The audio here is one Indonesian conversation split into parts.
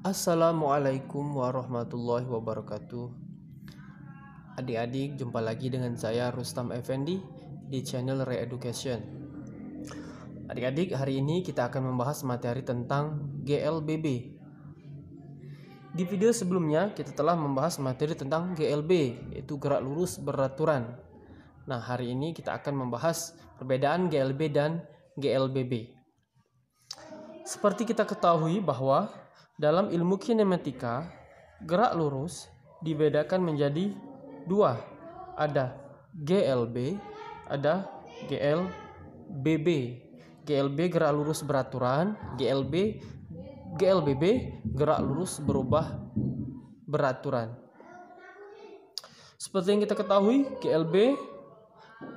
Assalamualaikum warahmatullahi wabarakatuh. Adik-adik, jumpa lagi dengan saya Rustam Effendi di channel Re-Education. Adik-adik, hari ini kita akan membahas materi tentang GLBB. Di video sebelumnya kita telah membahas materi tentang GLB, yaitu gerak lurus beraturan. Nah, hari ini kita akan membahas perbedaan GLB dan GLBB. Seperti kita ketahui bahwa dalam ilmu kinematika, gerak lurus dibedakan menjadi dua. Ada GLB, ada GLBB. GLB gerak lurus beraturan, GLBB gerak lurus berubah beraturan. Seperti yang kita ketahui, GLB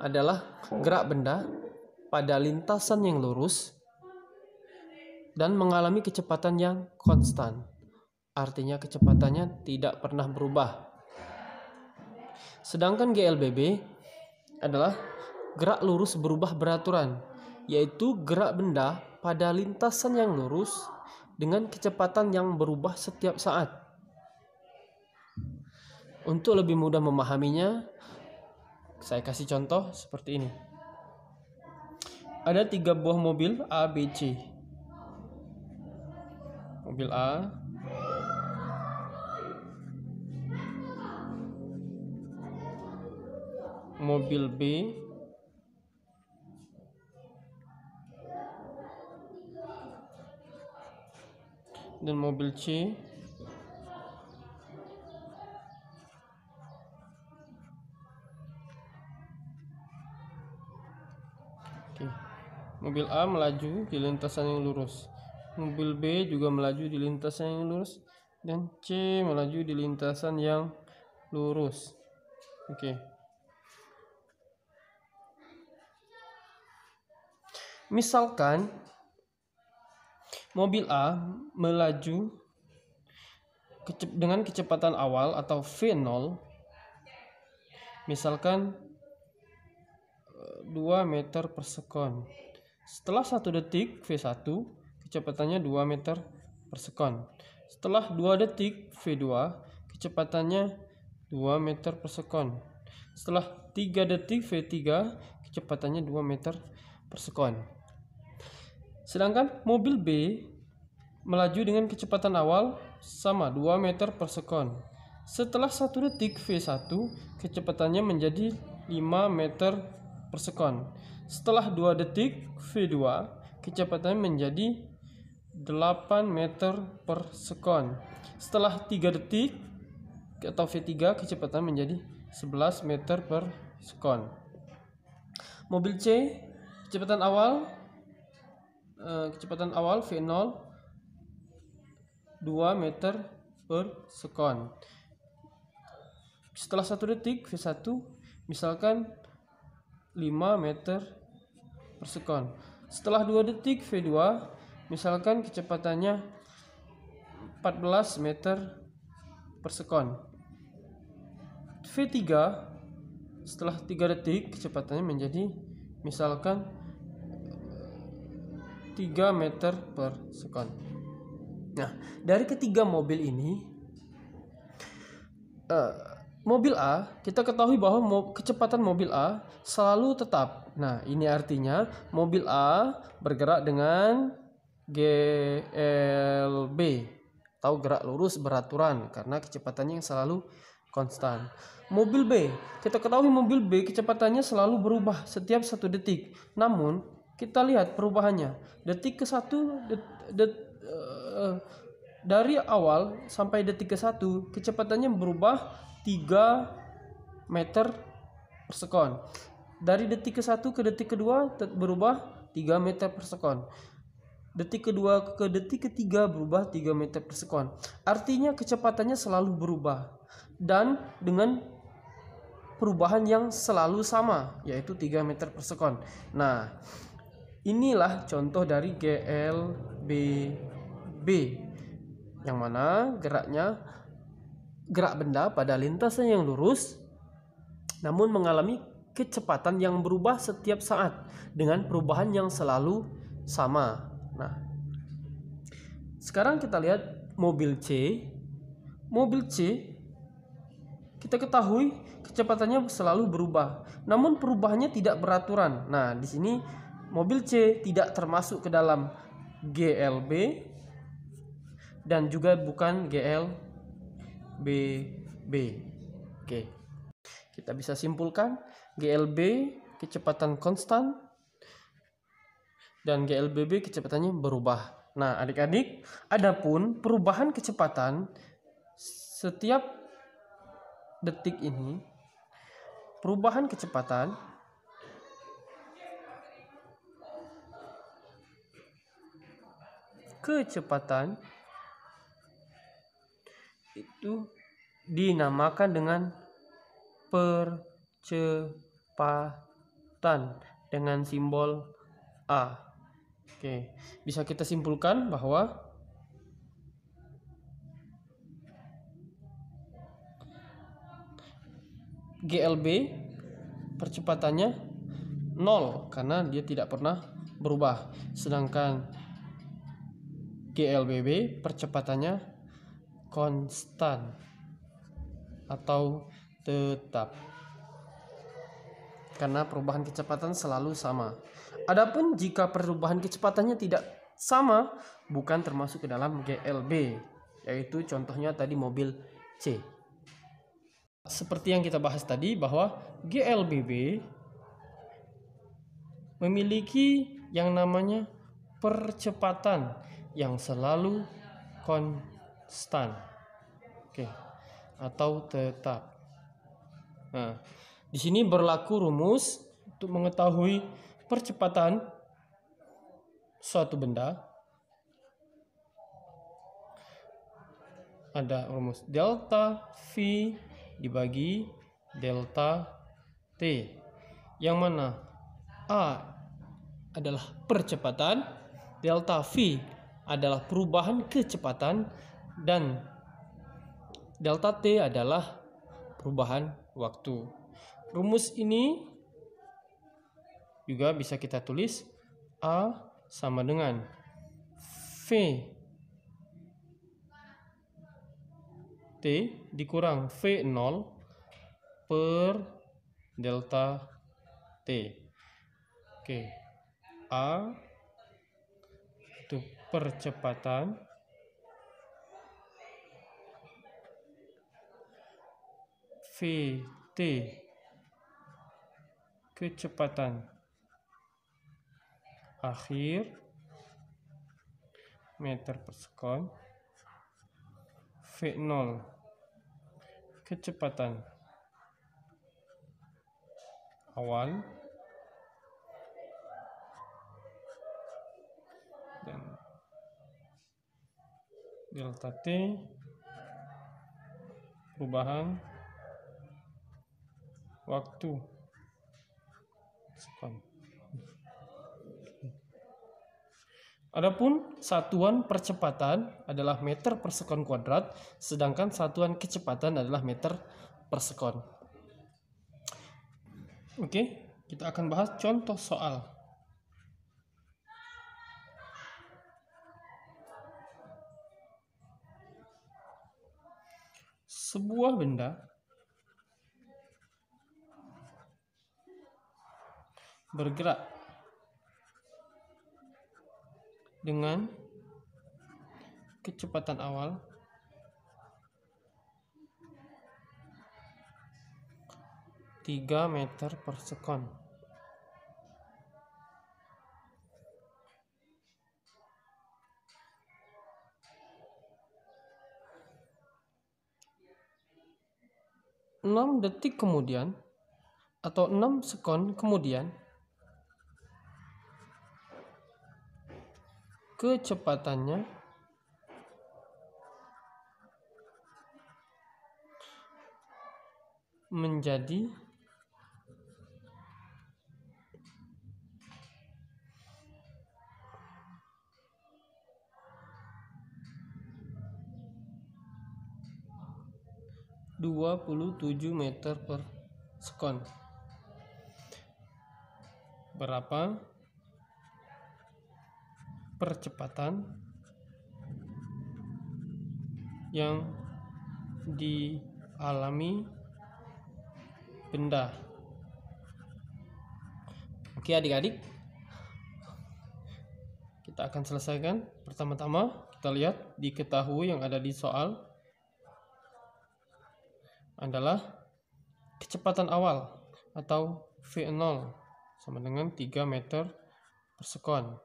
adalah gerak benda pada lintasan yang lurus dan mengalami kecepatan yang konstan. Artinya kecepatannya tidak pernah berubah. Sedangkan GLBB adalah gerak lurus berubah beraturan, yaitu gerak benda pada lintasan yang lurus dengan kecepatan yang berubah setiap saat. Untuk lebih mudah memahaminya, saya kasih contoh seperti ini. Ada 3 buah mobil A, B, C. Mobil A, mobil B, dan mobil C. Oke. Mobil A melaju di lintasan yang lurus. Mobil B juga melaju di lintasan yang lurus, dan C melaju di lintasan yang lurus. Oke. Misalkan mobil A melaju dengan kecepatan awal atau V0, misalkan 2 meter per sekon. Setelah 1 detik V1, kecepatannya 2 meter per sekon. Setelah 2 detik V2, kecepatannya 2 meter per sekon. Setelah 3 detik V3, kecepatannya 2 meter per sekon. Sedangkan mobil B melaju dengan kecepatan awal sama 2 meter per sekon. Setelah 1 detik V1, kecepatannya menjadi 5 meter per sekon. Setelah 2 detik V2, kecepatannya menjadi 8 meter per sekon. Setelah 3 detik atau V3, kecepatan menjadi 11 meter per sekon. Mobil C, kecepatan awal V0 2 meter per sekon. Setelah 1 detik V1, misalkan 5 meter per sekon. Setelah 2 detik V2, misalkan kecepatannya 14 meter per sekon. V3 setelah 3 detik kecepatannya menjadi misalkan 3 meter per sekon. Nah, dari ketiga mobil ini, mobil A, kita ketahui bahwa kecepatan mobil A selalu tetap. Nah, ini artinya mobil A bergerak dengan GLB atau gerak lurus beraturan karena kecepatannya yang selalu konstan. Mobil B, kita ketahui mobil B kecepatannya selalu berubah setiap 1 detik. Namun, kita lihat perubahannya. Detik ke-1 dari awal sampai detik ke-1 kecepatannya berubah 3 meter per sekon. Dari detik ke-1 ke detik kedua berubah 3 meter per sekon. Detik kedua ke detik ketiga berubah 3 meter per sekon. Artinya kecepatannya selalu berubah dan dengan perubahan yang selalu sama, yaitu 3 meter per sekon. Nah, inilah contoh dari GLBB, yang mana gerak benda pada lintasan yang lurus namun mengalami kecepatan yang berubah setiap saat dengan perubahan yang selalu sama. Nah, sekarang kita lihat mobil C. Mobil C kita ketahui kecepatannya selalu berubah, namun perubahannya tidak beraturan. Nah, di sini mobil C tidak termasuk ke dalam GLB dan juga bukan GLBB. Oke. Kita bisa simpulkan GLB kecepatan konstan dan GLBB kecepatannya berubah. Nah, adik-adik, adapun perubahan kecepatan setiap detik ini, perubahan kecepatan itu dinamakan dengan percepatan dengan simbol A. Oke, bisa kita simpulkan bahwa GLB percepatannya 0 karena dia tidak pernah berubah, sedangkan GLBB percepatannya konstan atau tetap karena perubahan kecepatan selalu sama. Adapun jika perubahan kecepatannya tidak sama, bukan termasuk ke dalam GLB, yaitu contohnya tadi mobil C. Seperti yang kita bahas tadi bahwa GLBB memiliki yang namanya percepatan yang selalu konstan. Oke, atau tetap. Nah, di sini berlaku rumus untuk mengetahui percepatan suatu benda. Ada rumus delta V dibagi delta T, yang mana A adalah percepatan, delta V adalah perubahan kecepatan, dan delta T adalah perubahan waktu. Rumus ini juga bisa kita tulis A sama dengan V T dikurang V0 per delta T. Oke, A itu percepatan, VT kecepatan akhir meter per sekon, V0 kecepatan awal, dan delta T perubahan waktu sekon. Adapun satuan percepatan adalah meter per sekon kuadrat, sedangkan satuan kecepatan adalah meter per sekon. Oke, kita akan bahas contoh soal. Sebuah benda bergerak dengan kecepatan awal 3 meter per sekon. Enam detik kemudian atau 6 sekon kemudian, kecepatannya menjadi 27 meter per sekon. Berapa percepatan yang dialami benda. Oke adik-adik, kita akan selesaikan. Pertama-tama kita lihat diketahui yang ada di soal adalah kecepatan awal atau V0 sama dengan 3 meter per sekon.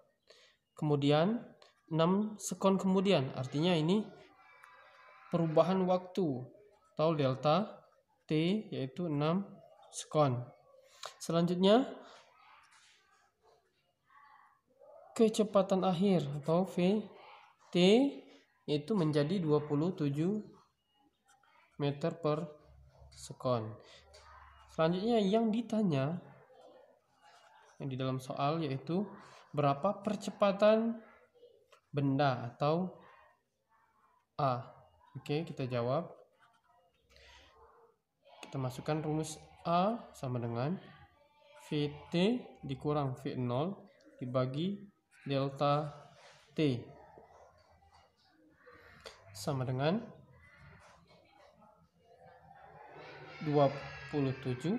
Kemudian 6 sekon kemudian, artinya ini perubahan waktu atau delta T yaitu 6 sekon. Selanjutnya kecepatan akhir atau VT itu menjadi 27 meter per sekon. Selanjutnya yang ditanya yang di dalam soal yaitu berapa percepatan benda atau A. Oke, kita jawab. Kita masukkan rumus A sama dengan VT dikurang V0 dibagi delta T sama dengan 27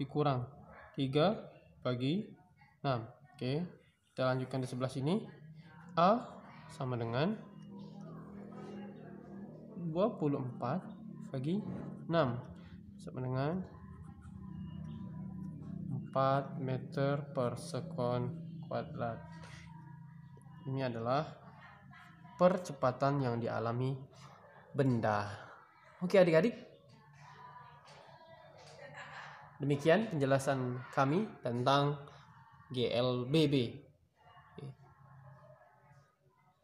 dikurang 3 bagi 6. Oke, kita lanjutkan di sebelah sini. A sama dengan 24 bagi 6 sama dengan 4 meter per sekon kuadrat. Ini adalah percepatan yang dialami benda. Oke adik-adik, demikian penjelasan kami tentang GLBB.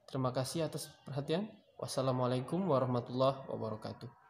Terima kasih atas perhatian. Wassalamualaikum warahmatullahi wabarakatuh.